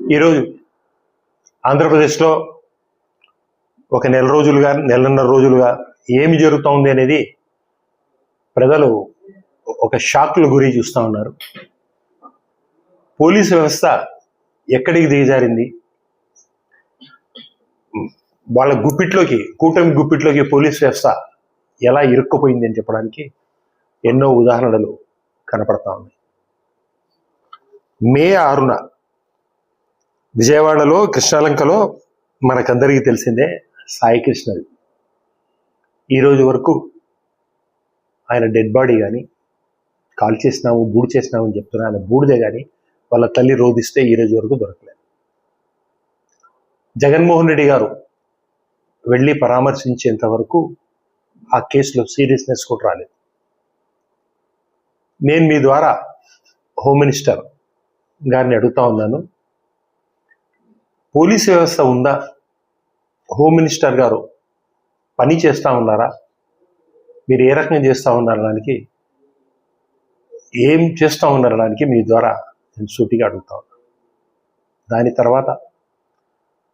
ఈరోజు ఆంధ్రప్రదేశ్లో ఒక నెలన్నర రోజులుగా ఏమి జరుగుతోంది అనేది ప్రజలు ఒక షాక్లు గురి చూస్తూ ఉన్నారు. పోలీసు వ్యవస్థ ఎక్కడికి దిగజారింది, వాళ్ళ కూటమి గుప్పిట్లోకి పోలీసు వ్యవస్థ ఎలా ఇరుక్కుపోయింది అని చెప్పడానికి ఎన్నో ఉదాహరణలు కనపడతా ఉన్నాయి. మే 6న విజయవాడలో కృష్ణాలంకలో మనకందరికీ తెలిసిందే సాయి కృష్ణది. ఈరోజు వరకు ఆయన డెడ్ బాడీ కానీ కాల్ చేసినాము బూడి చేసినాము అని చెప్తున్నా, ఆయన బూడిదే కానీ వాళ్ళ తల్లి రోధిస్తే ఈరోజు వరకు దొరకలేదు. జగన్మోహన్ రెడ్డి గారు వెళ్ళి పరామర్శించేంత వరకు ఆ కేసులో సీరియస్నెస్ కూడా రాలేదు. నేను మీ ద్వారా హోమ్ మినిస్టర్ గారిని అడుగుతా ఉన్నాను, పోలీసు వ్యవస్థ ఉందా? హోమ్ మినిస్టర్ గారు పని చేస్తూ ఉన్నారా? మీరు ఏ రకంగా చేస్తూ ఉన్నారనడానికి ఏం చేస్తూ ఉన్నారనడానికి మీ ద్వారా నేను సూటిగా అడుగుతా ఉన్నాను. దాని తర్వాత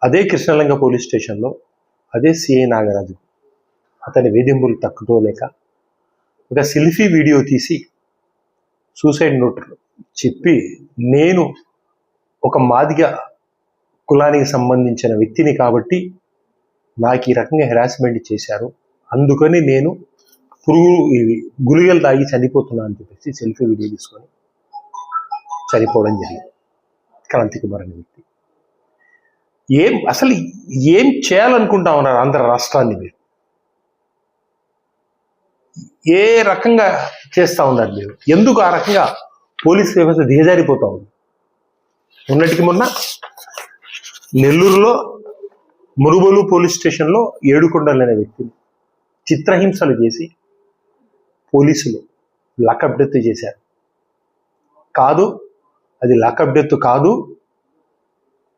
అదే కృష్ణలంక పోలీస్ స్టేషన్లో అదే సిఐ నాగరాజు అతని వేధింపులు తక్కువలేక ఒక సెల్ఫీ వీడియో తీసి సూసైడ్ నోట్ చెప్పి, నేను ఒక మాదిగ కులానికి సంబంధించిన వ్యక్తిని కాబట్టి నాకు ఈ రకంగా హెరాస్మెంట్ చేశారు, అందుకని నేను గుళికలు తాగి చనిపోతున్నాను అని చెప్పేసి సెల్ఫీ వీడియో తీసుకొని చనిపోవడం జరిగింది. క్రాంతి కుమార్ అనే వ్యక్తి అసలు ఏం చేయాలనుకుంటా ఉన్నారు ఆంధ్ర రాష్ట్రాన్ని? మీరు ఏ రకంగా చేస్తూ ఉన్నారు? మీరు ఎందుకు ఆ రకంగా పోలీస్ వ్యవస్థ దిగజారిపోతా ఉంది? మొన్నటికి మొన్న నెల్లూరులో మురుగోలు పోలీస్ స్టేషన్లో ఏడుకొండలు అనే వ్యక్తిని చిత్రహింసలు చేసి పోలీసులు లాకప్ డెత్ చేశారు. కాదు, అది లాకప్ డెత్ కాదు,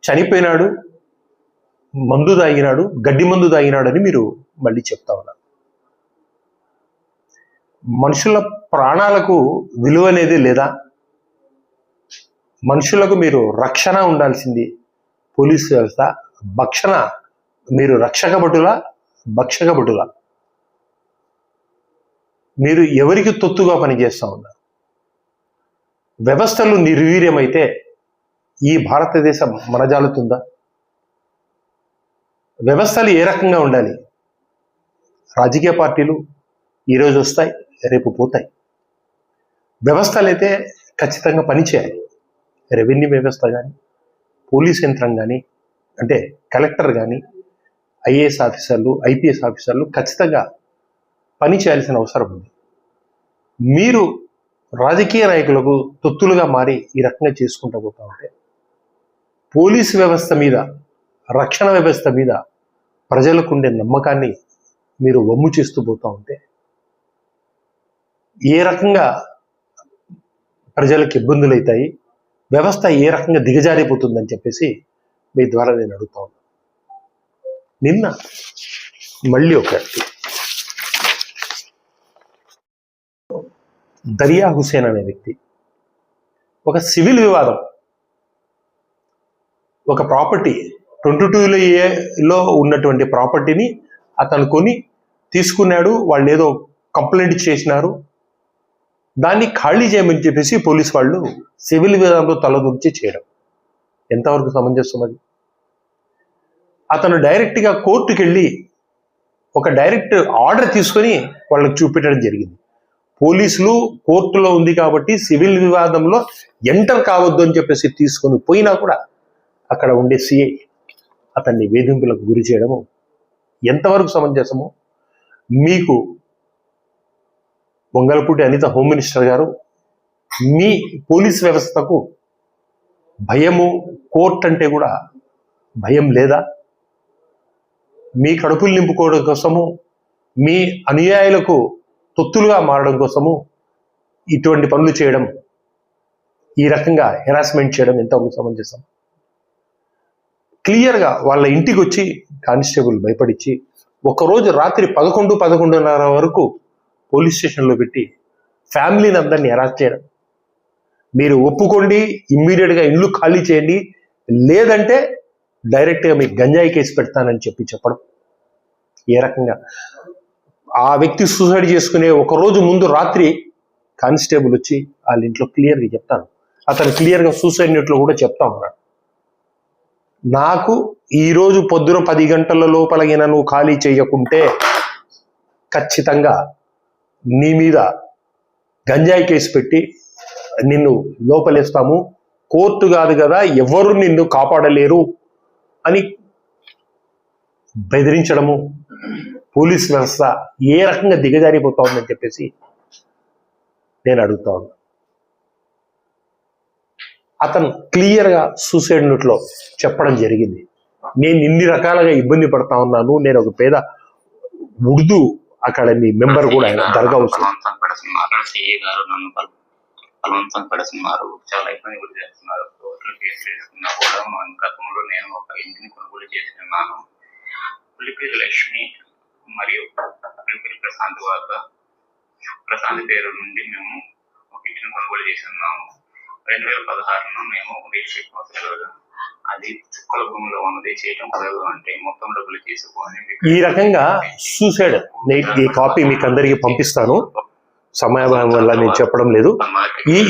చనిపోయినాడు, మందు తాగినాడు, గడ్డి మందు తాగినాడు అని మీరు మళ్ళీ చెప్తా ఉన్నారు. మనుషుల ప్రాణాలకు విలువ అనేది లేదా? మనుషులకు మీరు రక్షణ ఉండాల్సింది. పోలీసు వ్యవస్థ భక్షణ, మీరు రక్షక భటుల మీరు ఎవరికి తొత్తుగా పనిచేస్తూ ఉన్నారు? వ్యవస్థలు నిర్వీర్యమైతే ఈ భారతదేశం మనజాలుతుందా? వ్యవస్థలు ఏ రకంగా ఉండాలి? రాజకీయ పార్టీలు ఈరోజు వస్తాయి, రేపు పోతాయి. వ్యవస్థలు అయితే ఖచ్చితంగా పనిచేయాలి. రెవెన్యూ వ్యవస్థ కానీ, పోలీస్ యంత్రం కానీ, అంటే కలెక్టర్ కానీ, ఐఏఎస్ ఆఫీసర్లు, ఐపీఎస్ ఆఫీసర్లు ఖచ్చితంగా పని చేయాల్సిన అవసరం ఉంది. మీరు రాజకీయ నాయకులకు తొత్తులుగా మారి ఈ రకంగా చేసుకుంటూ పోతా ఉంటే, పోలీసు వ్యవస్థ మీద, రక్షణ వ్యవస్థ మీద ప్రజలకు ఉండే నమ్మకాన్ని మీరు వమ్ము చేస్తూ పోతూ ఉంటే ఏ రకంగా ప్రజలకు ఇబ్బందులు అవుతాయి, వ్యవస్థ ఏ రకంగా దిగజారిపోతుందని చెప్పేసి మీ ద్వారా నేను అడుగుతా ఉన్నాను. నిన్న మళ్ళీ ఒకటి దరియా హుసేన్ అనే వ్యక్తి ఒక సివిల్ వివాదం, ఒక ప్రాపర్టీ 22లో ఉన్నటువంటి ప్రాపర్టీని అతను కొని తీసుకున్నాడు. వాళ్ళు ఏదో కంప్లైంట్ చేసినారు, దాన్ని ఖాళీ చేయమని చెప్పేసి పోలీసు వాళ్ళు సివిల్ విధానంలో తలదూర్చి చేయడం ఎంతవరకు సమంజసం? అది అతను డైరెక్ట్గా కోర్టుకి వెళ్ళి ఒక డైరెక్ట్ ఆర్డర్ తీసుకొని వాళ్ళకి చూపెట్టడం జరిగింది. పోలీసులు కోర్టులో ఉంది కాబట్టి సివిల్ వివాదంలో ఎంటర్ కావద్దు అని చెప్పేసి తీసుకొని పోయినా కూడా అక్కడ ఉండే సిఐ అతన్ని వేధింపులకు గురి చేయడము ఎంతవరకు సమంజసము? మీకు వంగలపూడి అనిత హోమ్ మినిస్టర్ గారు, మీ పోలీస్ వ్యవస్థకు భయము, కోర్టు అంటే కూడా భయం లేదా? మీ కడుపులు నింపుకోవడం కోసము, మీ అనుయాయులకు తొత్తులుగా మారడం కోసము ఇటువంటి పనులు చేయడం, ఈ రకంగా హెరాస్మెంట్ చేయడం ఎంతవరకు సమంజసం? క్లియర్గా వాళ్ళ ఇంటికి వచ్చి కానిస్టేబుల్ భయపడిచ్చి ఒకరోజు రాత్రి 11-11:30 వరకు పోలీస్ స్టేషన్లో పెట్టి ఫ్యామిలీని అందరినీ హెరాస్ చేయడం. మీరు ఒప్పుకోండి, ఇమ్మీడియట్గా ఇల్లు ఖాళీ చేయండి, లేదంటే డైరెక్ట్గా మీకు గంజాయి కేసు పెడతానని చెప్పడం. ఏ రకంగా ఆ వ్యక్తి సూసైడ్ చేసుకునే ఒక రోజు ముందు రాత్రి కానిస్టేబుల్ వచ్చి వాళ్ళ ఇంట్లో క్లియర్గా చెప్తాను. అతను క్లియర్గా సూసైడ్ నోట్లో కూడా చెప్తా ఉన్నాడు, నాకు ఈరోజు పొద్దున 10 గంటల లోపలగిన నువ్వు ఖాళీ చేయకుంటే ఖచ్చితంగా నీ మీద గంజాయి కేసు పెట్టి నిన్ను లోపలేస్తాము, కోర్టు కాదు కదా ఎవరు నిన్ను కాపాడలేరు అని బెదిరించడము. పోలీస్ వ్యవస్థ ఏ రకంగా దిగజారిపోతా ఉందని చెప్పేసి నేను అడుగుతా ఉన్నా. అతను క్లియర్గా సూసైడ్ నోట్లో చెప్పడం జరిగింది, నేను ఇన్ని రకాలుగా ఇబ్బంది పడతా ఉన్నాను, నేను ఒక పేద ఉర్దూ అకాడమీ మెంబర్ కూడా ఆయన దర్గా బలవంతం పెడుతున్నారు, చాలా ఇబ్బంది గురి చేస్తున్నారు. కోర్టులు కేసులు వేసుకున్నా కూడా గతంలో నేను ఒక ఇంటిని కొనుగోలు చేస్తున్నాను. పులిపిరి లక్ష్మి మరియు పులిపిరి ప్రశాంత్ పేరు నుండి మేము ఒక ఇంటిని కొనుగోలు చేస్తున్నాము. 2016లో మేము అది చుక్కల భూమిలో ఉన్నది చేయటం కలదు అంటే మొత్తం డబ్బులు తీసుకొని ఈ రకంగా సూసైడ్. ఈ కాపీ మీకు అందరికీ పంపిస్తాను, సమయం వల్ల నేను చెప్పడం లేదు.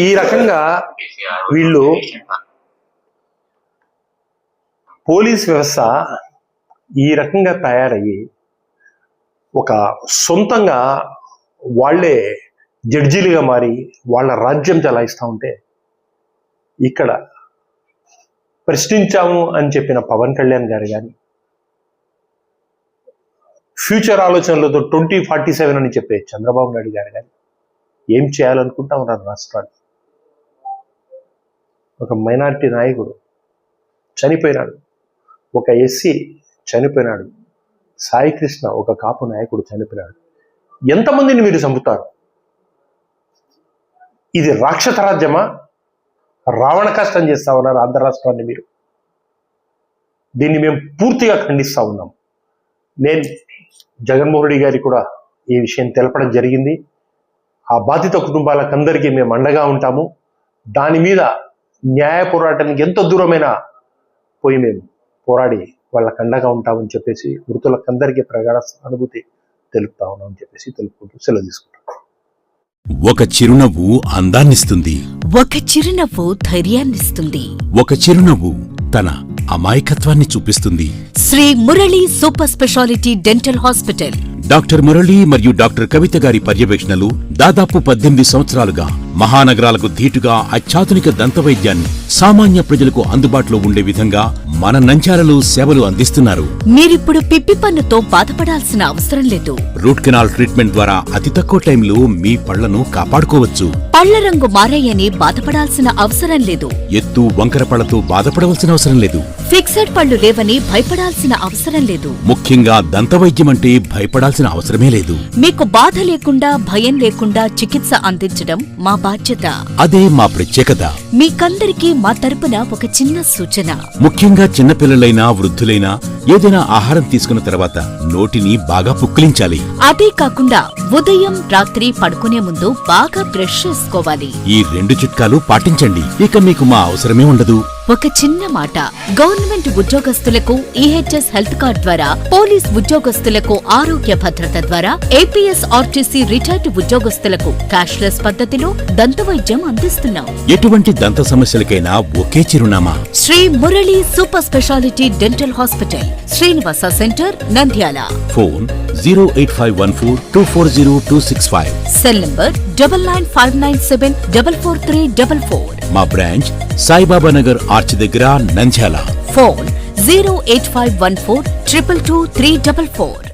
ఈ రకంగా వీళ్ళు పోలీస్ వ్యవస్థ ఈ రకంగా తయారయ్యి ఒక సొంతంగా వాళ్ళే జడ్జీలుగా మారి వాళ్ళ రాజ్యం చలాయిస్తూ ఉంటే, ఇక్కడ ప్రశ్నించాము అని చెప్పిన పవన్ కళ్యాణ్ గారు కానీ, ఫ్యూచర్ ఆలోచనలతో 2047 అని చెప్పే చంద్రబాబు నాయుడు గారు కానీ ఏం చేయాలనుకుంటా ఉన్నారు రాష్ట్రాన్ని. ఒక మైనారిటీ నాయకుడు చనిపోయినాడు, ఒక ఎస్సీ చనిపోయినాడు, సాయి కృష్ణ ఒక కాపు నాయకుడు చనిపోయినాడు. ఎంతమందిని మీరు చంపుతారు? ఇది రాక్షస రాజ్యమా? రావణ కష్టం చేస్తా ఉన్నారు ఆంధ్ర రాష్ట్రాన్ని మీరు. దీన్ని మేము పూర్తిగా ఖండిస్తా ఉన్నాం. నేను జగన్మోహన్ రెడ్డి గారికి కూడా ఈ విషయం తెలపడం జరిగింది. ఆ బాధిత కుటుంబాలకందరికీ మేము అండగా ఉంటాము. దాని మీద న్యాయ పోరాటానికి ఎంత దూరమైనా పోయి మేము పోరాడి వాళ్ళకి అండగా ఉంటామని చెప్పేసి మృతులకందరికీ ప్రగాఢ అనుభూతి తెలుపుతా ఉన్నామని చెప్పేసి తెలుపుకుంటూ సెలవు తీసుకుంటాం. ఒక చిరునవ్వు అందాన్నిస్తుంది, ఒక చిరునవ్వు ధైర్యాన్నిస్తుంది, ఒక చిరునవ్వు తన అమాయకత్వాన్ని చూపిస్తుంది. Sri Murali super speciality dental hospital. Doctor Murali మరియు డాక్టర్ కవిత గారి పర్యవేక్షణలు దాదాపు 18 సంవత్సరాలుగా మహానగరాలకు ధీటుగా అత్యాధునిక దంతవైద్యాన్ని సామాన్య ప్రజలకు అందుబాటులో ఉండే విధంగా మన నంద్యాలలో సేవలు అందిస్తున్నారు. మీరిప్పుడు పిప్పి పన్నుతో బాధపడాల్సిన అవసరం లేదు. రూట్ కెనాల్ ట్రీట్మెంట్ ద్వారా అతి తక్కువ టైంలో మీ పళ్లను కాపాడుకోవచ్చు. పళ్ల రంగు మారాయని బాధపడాల్సిన అవసరం లేదు. ఎత్తు వంకర పళ్లతో బాధపడవలసిన అవసరం లేదు. ఫిక్సెడ్ పళ్లు లేవని భయపడాల్సిన అవసరం లేదు. ముఖ్యంగా దంతవైద్యం అంటే భయపడాల్సిన అవసరమే లేదు. మీకు బాధ లేకుండా భయం లేకుండా చికిత్స అందించడం మా బాధ్యత. అదే మా ప్రత్యేకత. మీకందరికీ మా తరపున ఒక చిన్న సూచన. ముఖ్యంగా చిన్నపిల్లలైనా వృద్ధులైనా ఏదైనా ఆహారం తీసుకున్న తర్వాత నోటిని బాగా పుక్కిలించాలి. అదే కాకుండా ఉదయం రాత్రి పడుకునే ముందు బాగా బ్రష్ చేసుకోవాలి. ఈ 2 చిట్కాలు పాటించండి, ఇక మీకు మా అవసరమే ఉండదు. ఒక చిన్న మాట, గవర్నమెంట్ ఉద్యోగస్తులకు ఈహెచ్ఎస్ హెల్త్ కార్డ్ ద్వారా, పోలీస్ ఉద్యోగస్తులకు ఆరోగ్య భద్రత ద్వారా, ఏపీఎస్ ఆర్టీసీ రిటైర్డ్ ఉద్యోగస్తులకు క్యాష్లెస్ పద్ధతిలో దంతవైద్యం అందిస్తున్నాం. ఎటువంటి దంత సమస్యలకైనా ఒకే చిరునామా, Sri Murali super speciality dental hospital, Srinivasa centre, Nandyal. Phone 08514240265. Cell number 9959744344. మా బ్రాంచ్ సాయిబాబా నగర్ ఆర్చ్ దగ్గర, నంద్యాల. ఫోన్ 08514222344.